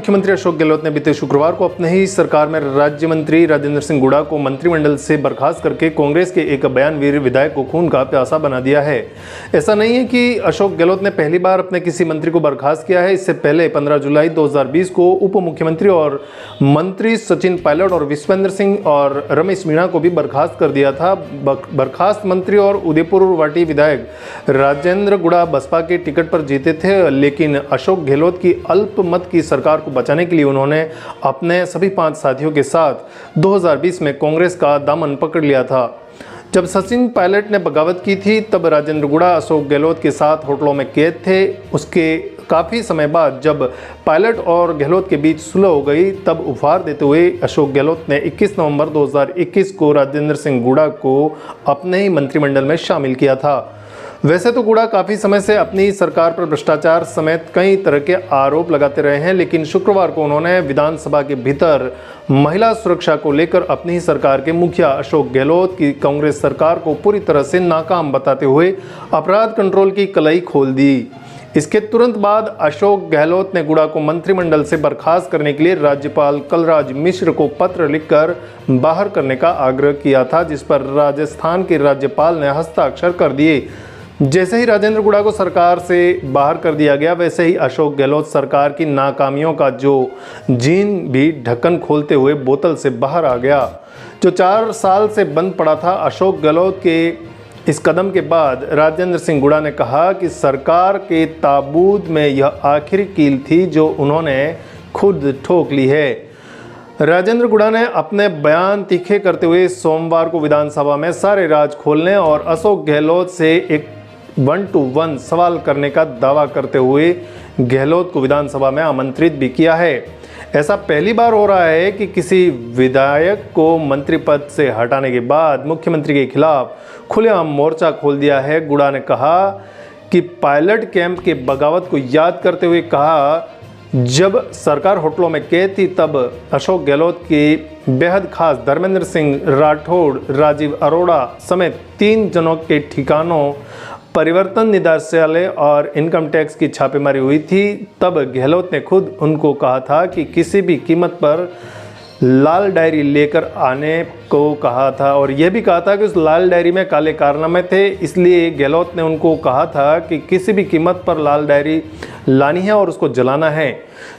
मुख्यमंत्री अशोक गहलोत ने बीते शुक्रवार को अपने ही सरकार में राज्य मंत्री राजेंद्र सिंह गुड़ा को मंत्रिमंडल से बर्खास्त करके कांग्रेस के एक बयानवीर विधायक को खून का प्यासा बना दिया है। ऐसा नहीं है कि अशोक गहलोत ने पहली बार अपने किसी मंत्री को बर्खास्त किया है। इससे पहले 15 जुलाई 2020 को उप मुख्यमंत्री और मंत्री सचिन पायलट और विश्वेंद्र सिंह और रमेश मीणा को भी बर्खास्त कर दिया था। बर्खास्त मंत्री और उदयपुर वाटी विधायक राजेंद्र गुड़ा बसपा के टिकट पर जीते थे, लेकिन अशोक गहलोत की अल्पमत की सरकार को बचाने के लिए उन्होंने अपने सभी 5 साथियों के साथ 2020 में कांग्रेस का दामन पकड़ लिया था। जब सचिन पायलट ने बगावत की थी तब राजेंद्र गुड़ा अशोक गहलोत के साथ होटलों में कैद थे। उसके काफ़ी समय बाद जब पायलट और गहलोत के बीच सुलह हो गई तब उपहार देते हुए अशोक गहलोत ने 21 नवंबर 2021 को राजेंद्र सिंह गुड़ा को अपने ही मंत्रिमंडल में शामिल किया था। वैसे तो गुड़ा काफ़ी समय से अपनी सरकार पर भ्रष्टाचार समेत कई तरह के आरोप लगाते रहे हैं, लेकिन शुक्रवार को उन्होंने विधानसभा के भीतर महिला सुरक्षा को लेकर अपनी ही सरकार के मुखिया अशोक गहलोत की कांग्रेस सरकार को पूरी तरह से नाकाम बताते हुए अपराध कंट्रोल की कलई खोल दी। इसके तुरंत बाद अशोक गहलोत ने गुड़ा को मंत्रिमंडल से बर्खास्त करने के लिए राज्यपाल कलराज मिश्र को पत्र लिखकर बाहर करने का आग्रह किया था, जिस पर राजस्थान के राज्यपाल ने हस्ताक्षर कर दिए। जैसे ही राजेंद्र गुड़ा को सरकार से बाहर कर दिया गया, वैसे ही अशोक गहलोत सरकार की नाकामियों का जो जीन भी ढक्कन खोलते हुए बोतल से बाहर आ गया। जो 4 साल से बंद पड़ा था, अशोक गहलोत के इस कदम के बाद राजेंद्र सिंह गुड़ा ने कहा कि सरकार के ताबूत में यह आखिरी कील थी जो उन्होंने खुद ठोक ली है। राजेंद्र गुड़ा ने अपने बयान तीखे करते हुए सोमवार को विधानसभा में सारे राज खोलने और अशोक गहलोत से एक 1-to-1 सवाल करने का दावा करते हुए गहलोत को विधानसभा में आमंत्रित भी किया है। ऐसा पहली बार हो रहा है कि किसी विधायक को मंत्री पद से हटाने के बाद मुख्यमंत्री के खिलाफ खुलेआम मोर्चा खोल दिया है। गुड़ा ने कहा कि पायलट कैंप के बगावत को याद करते हुए कहा, जब सरकार होटलों में कैद थी तब अशोक गहलोत की बेहद खास धर्मेंद्र सिंह राठौड़, राजीव अरोड़ा समेत 3 जनों के ठिकानों परिवर्तन निदेशालय और इनकम टैक्स की छापेमारी हुई थी। तब गहलोत ने खुद उनको कहा था कि किसी भी कीमत पर लाल डायरी लेकर आने को कहा था और यह भी कहा था कि उस लाल डायरी में काले कारनामे थे। इसलिए गहलोत ने उनको कहा था कि किसी भी कीमत पर लाल डायरी लानी है और उसको जलाना है।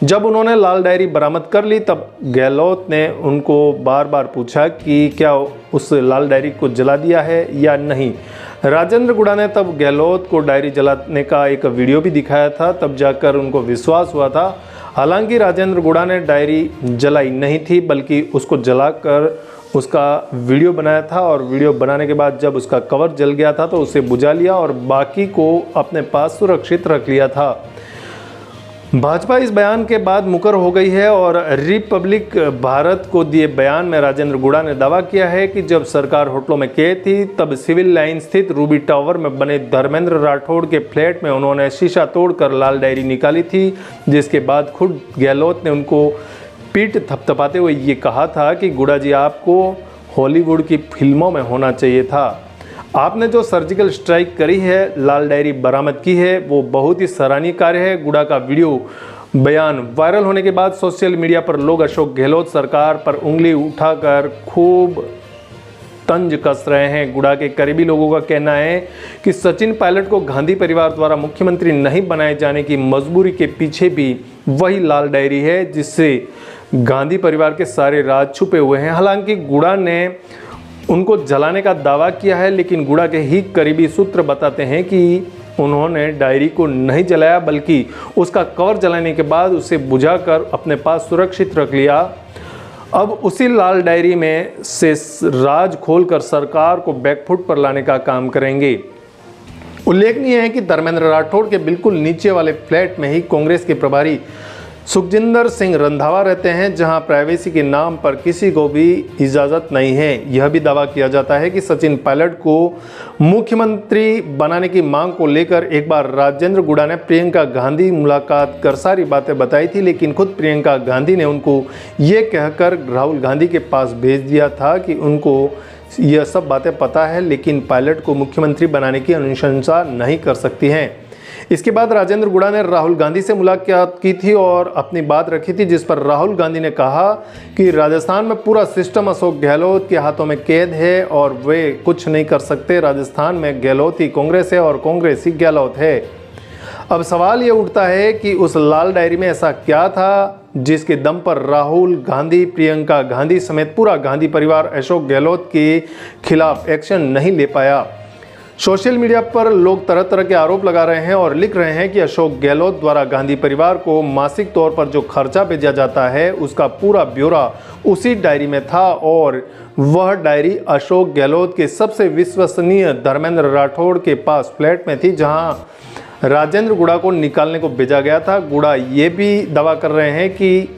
जब उन्होंने लाल डायरी बरामद कर ली तब गहलोत ने उनको बार बार पूछा कि क्या उस लाल डायरी को जला दिया है या नहीं। राजेंद्र गुड़ा ने तब गहलोत को डायरी जलाने का एक वीडियो भी दिखाया था, तब जाकर उनको विश्वास हुआ था। हालांकि राजेंद्र गुड़ा ने डायरी जलाई नहीं थी, बल्कि उसको जलाकर उसका वीडियो बनाया था और वीडियो बनाने के बाद जब उसका कवर जल गया था तो उसे बुझा लिया और बाकी को अपने पास सुरक्षित रख लिया था। भाजपा इस बयान के बाद मुकर हो गई है और रिपब्लिक भारत को दिए बयान में राजेंद्र गुड़ा ने दावा किया है कि जब सरकार होटलों में कैद थी तब सिविल लाइन स्थित रूबी टावर में बने धर्मेंद्र राठौड़ के फ्लैट में उन्होंने शीशा तोड़कर लाल डायरी निकाली थी, जिसके बाद खुद गहलोत ने उनको पीठ थपथपाते हुए ये कहा था कि गुड़ा जी, आपको हॉलीवुड की फिल्मों में होना चाहिए था। आपने जो सर्जिकल स्ट्राइक करी है, लाल डायरी बरामद की है, वो बहुत ही सराहनीय कार्य है। गुड़ा का वीडियो बयान वायरल होने के बाद सोशल मीडिया पर लोग अशोक गहलोत सरकार पर उंगली उठाकर खूब तंज कस रहे हैं। गुड़ा के करीबी लोगों का कहना है कि सचिन पायलट को गांधी परिवार द्वारा मुख्यमंत्री नहीं बनाए जाने की मजबूरी के पीछे भी वही लाल डायरी है जिससे गांधी परिवार के सारे राज छुपे हुए हैं। हालांकि गुड़ा ने उनको जलाने का दावा किया है, लेकिन गुड़ा के ही करीबी सूत्र बताते हैं कि उन्होंने डायरी को नहीं जलाया, बल्कि उसका कवर जलाने के बाद उसे बुझाकर अपने पास सुरक्षित रख लिया। अब उसी लाल डायरी में से राज खोलकर सरकार को बैकफुट पर लाने का काम करेंगे। उल्लेखनीय है कि धर्मेंद्र राठौड़ के बिल्कुल नीचे वाले फ्लैट में ही कांग्रेस के प्रभारी सुखजिंदर सिंह रंधावा रहते हैं, जहां प्राइवेसी के नाम पर किसी को भी इजाज़त नहीं है। यह भी दावा किया जाता है कि सचिन पायलट को मुख्यमंत्री बनाने की मांग को लेकर एक बार राजेंद्र गुड़ा ने प्रियंका गांधी मुलाकात कर सारी बातें बताई थी, लेकिन खुद प्रियंका गांधी ने उनको ये कहकर राहुल गांधी के पास भेज दिया था कि उनको यह सब बातें पता है, लेकिन पायलट को मुख्यमंत्री बनाने की अनुशंसा नहीं कर सकती हैं। इसके बाद राजेंद्र गुड़ा ने राहुल गांधी से मुलाकात की थी और अपनी बात रखी थी, जिस पर राहुल गांधी ने कहा कि राजस्थान में पूरा सिस्टम अशोक गहलोत के हाथों में कैद है और वे कुछ नहीं कर सकते। राजस्थान में गहलोत ही कांग्रेस है और कांग्रेस ही गहलोत है। अब सवाल ये उठता है कि उस लाल डायरी में ऐसा क्या था जिसके दम पर राहुल गांधी, प्रियंका गांधी समेत पूरा गांधी परिवार अशोक गहलोत के खिलाफ एक्शन नहीं ले पाया। सोशल मीडिया पर लोग तरह तरह के आरोप लगा रहे हैं और लिख रहे हैं कि अशोक गहलोत द्वारा गांधी परिवार को मासिक तौर पर जो खर्चा भेजा जाता है उसका पूरा ब्यौरा उसी डायरी में था और वह डायरी अशोक गहलोत के सबसे विश्वसनीय धर्मेंद्र राठौड़ के पास फ्लैट में थी, जहां राजेंद्र गुड़ा को निकालने को भेजा गया था। गुड़ा ये भी दावा कर रहे हैं कि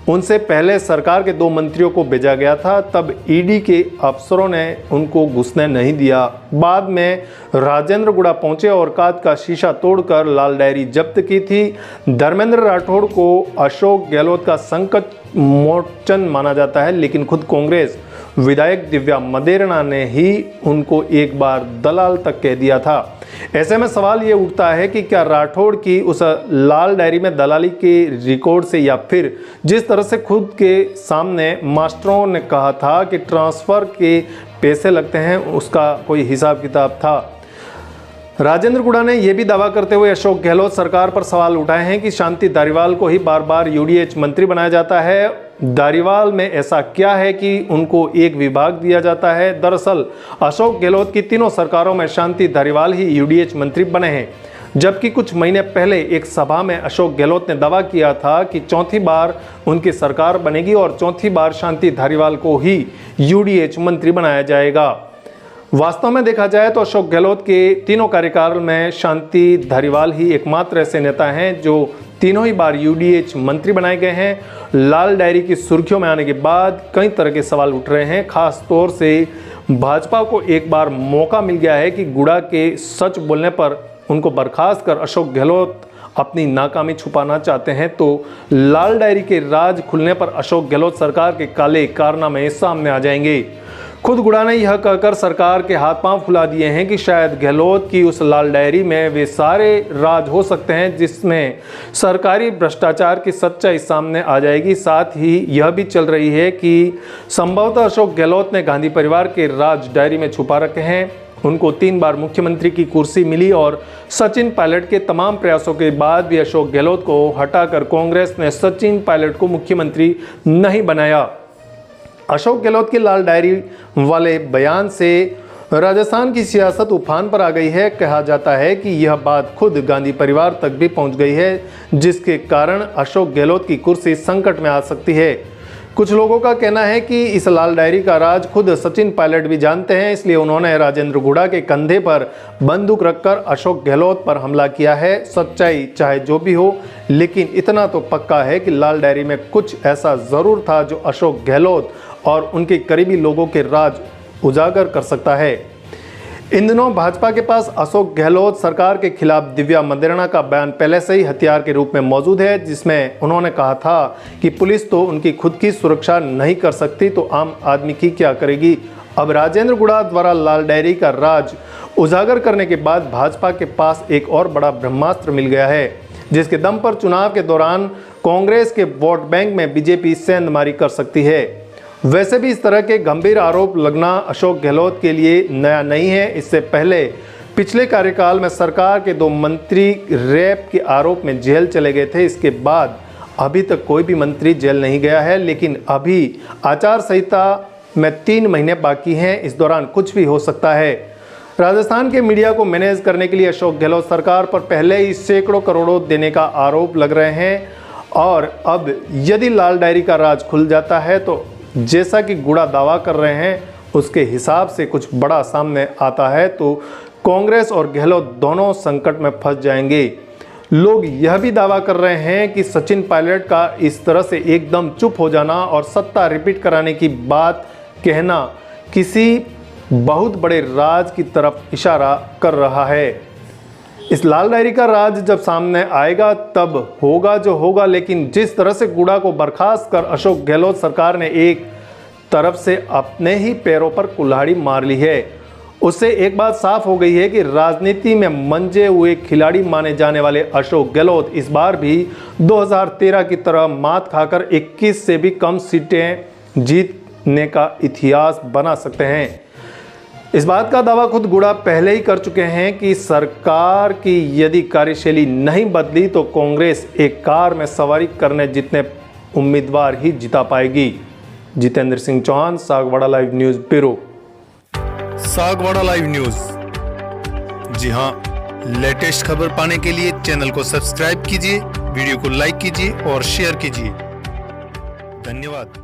उनसे पहले सरकार के 2 मंत्रियों को भेजा गया था, तब ईडी के अफसरों ने उनको घुसने नहीं दिया। बाद में राजेंद्र गुड़ा पहुंचे और कांच का शीशा तोड़कर लाल डायरी जब्त की थी। धर्मेंद्र राठौड़ को अशोक गहलोत का संकट मोचन माना जाता है, लेकिन खुद कांग्रेस विधायक दिव्या मदेरणा ने ही उनको एक बार दलाल तक कह दिया था। ऐसे में सवाल ये उठता है कि क्या राठौड़ की उस लाल डायरी में दलाली के रिकॉर्ड से या फिर जिस तरह से खुद के सामने मास्टरों ने कहा था कि ट्रांसफ़र के पैसे लगते हैं, उसका कोई हिसाब किताब था। राजेंद्र गुड़ा ने यह भी दावा करते हुए अशोक गहलोत सरकार पर सवाल उठाए हैं कि शांति धारीवाल को ही बार बार यूडीएच मंत्री बनाया जाता है। धारीवाल में ऐसा क्या है कि उनको एक विभाग दिया जाता है? दरअसल अशोक गहलोत की तीनों सरकारों में शांति धारीवाल ही यूडीएच मंत्री बने हैं, जबकि कुछ महीने पहले एक सभा में अशोक गहलोत ने दावा किया था कि चौथी बार उनकी सरकार बनेगी और चौथी बार शांति धारीवाल को ही यूडीएच मंत्री बनाया जाएगा। वास्तव में देखा जाए तो अशोक गहलोत के तीनों कार्यकाल में शांति धारीवाल ही एकमात्र ऐसे नेता हैं जो तीनों ही बार यूडीएच मंत्री बनाए गए हैं। लाल डायरी की सुर्खियों में आने के बाद कई तरह के सवाल उठ रहे हैं। खास तौर से भाजपा को एक बार मौका मिल गया है कि गुड़ा के सच बोलने पर उनको बर्खास्त कर अशोक गहलोत अपनी नाकामी छुपाना चाहते हैं, तो लाल डायरी के राज खुलने पर अशोक गहलोत सरकार के काले कारनामे सामने आ जाएंगे। खुद गुड़ा ने यह कहकर सरकार के हाथ पांव फुला दिए हैं कि शायद गहलोत की उस लाल डायरी में वे सारे राज हो सकते हैं जिसमें सरकारी भ्रष्टाचार की सच्चाई सामने आ जाएगी। साथ ही यह भी चल रही है कि संभवतः अशोक गहलोत ने गांधी परिवार के राज डायरी में छुपा रखे हैं। उनको 3 बार मुख्यमंत्री की कुर्सी मिली और सचिन पायलट के तमाम प्रयासों के बाद भी अशोक गहलोत को हटाकर कांग्रेस ने सचिन पायलट को मुख्यमंत्री नहीं बनाया। अशोक गहलोत की लाल डायरी वाले बयान से राजस्थान की सियासत उफान पर आ गई है। कहा जाता है कि यह बात खुद गांधी परिवार तक भी पहुंच गई है, जिसके कारण अशोक गहलोत की कुर्सी संकट में आ सकती है। कुछ लोगों का कहना है कि इस लाल डायरी का राज खुद सचिन पायलट भी जानते हैं, इसलिए उन्होंने राजेंद्र गुड़ा के कंधे पर बंदूक रखकर अशोक गहलोत पर हमला किया है। सच्चाई चाहे जो भी हो, लेकिन इतना तो पक्का है कि लाल डायरी में कुछ ऐसा ज़रूर था जो अशोक गहलोत और उनके करीबी लोगों के राज उजागर कर सकता है। इन दिनों भाजपा के पास अशोक गहलोत सरकार के खिलाफ दिव्या मदेरणा का बयान पहले से ही हथियार के रूप में मौजूद है, जिसमें उन्होंने कहा था कि पुलिस तो उनकी खुद की सुरक्षा नहीं कर सकती, तो आम आदमी की क्या करेगी। अब राजेंद्र गुड़ा द्वारा लाल डायरी का राज उजागर करने के बाद भाजपा के पास एक और बड़ा ब्रह्मास्त्र मिल गया है, जिसके दम पर चुनाव के दौरान कांग्रेस के वोट बैंक में बीजेपी सेंधमारी कर सकती है। वैसे भी इस तरह के गंभीर आरोप लगना अशोक गहलोत के लिए नया नहीं है। इससे पहले पिछले कार्यकाल में सरकार के 2 मंत्री रेप के आरोप में जेल चले गए थे। इसके बाद अभी तक कोई भी मंत्री जेल नहीं गया है, लेकिन अभी आचार संहिता में 3 महीने बाकी हैं। इस दौरान कुछ भी हो सकता है। राजस्थान के मीडिया को मैनेज करने के लिए अशोक गहलोत सरकार पर पहले ही सैकड़ों करोड़ों देने का आरोप लग रहे हैं, और अब यदि लाल डायरी का राज खुल जाता है तो जैसा कि गुड़ा दावा कर रहे हैं उसके हिसाब से कुछ बड़ा सामने आता है, तो कांग्रेस और गहलोत दोनों संकट में फंस जाएंगे। लोग यह भी दावा कर रहे हैं कि सचिन पायलट का इस तरह से एकदम चुप हो जाना और सत्ता रिपीट कराने की बात कहना किसी बहुत बड़े राज की तरफ इशारा कर रहा है। इस लाल डायरी का राज जब सामने आएगा तब होगा जो होगा, लेकिन जिस तरह से गुड़ा को बर्खास्त कर अशोक गहलोत सरकार ने एक तरफ से अपने ही पैरों पर कुल्हाड़ी मार ली है, उससे एक बात साफ हो गई है कि राजनीति में मंजे हुए खिलाड़ी माने जाने वाले अशोक गहलोत इस बार भी 2013 की तरह मात खाकर 21 से भी कम सीटें जीतने का इतिहास बना सकते हैं। इस बात का दावा खुद गुड़ा पहले ही कर चुके हैं कि सरकार की यदि कार्यशैली नहीं बदली तो कांग्रेस एक कार में सवारी करने जितने उम्मीदवार ही जिता पाएगी। Jitendra Singh Chauhan, Sagwara live news bureau. Sagwara live news, जी हां, लेटेस्ट खबर पाने के लिए चैनल को सब्सक्राइब कीजिए, वीडियो को लाइक कीजिए और शेयर कीजिए। धन्यवाद।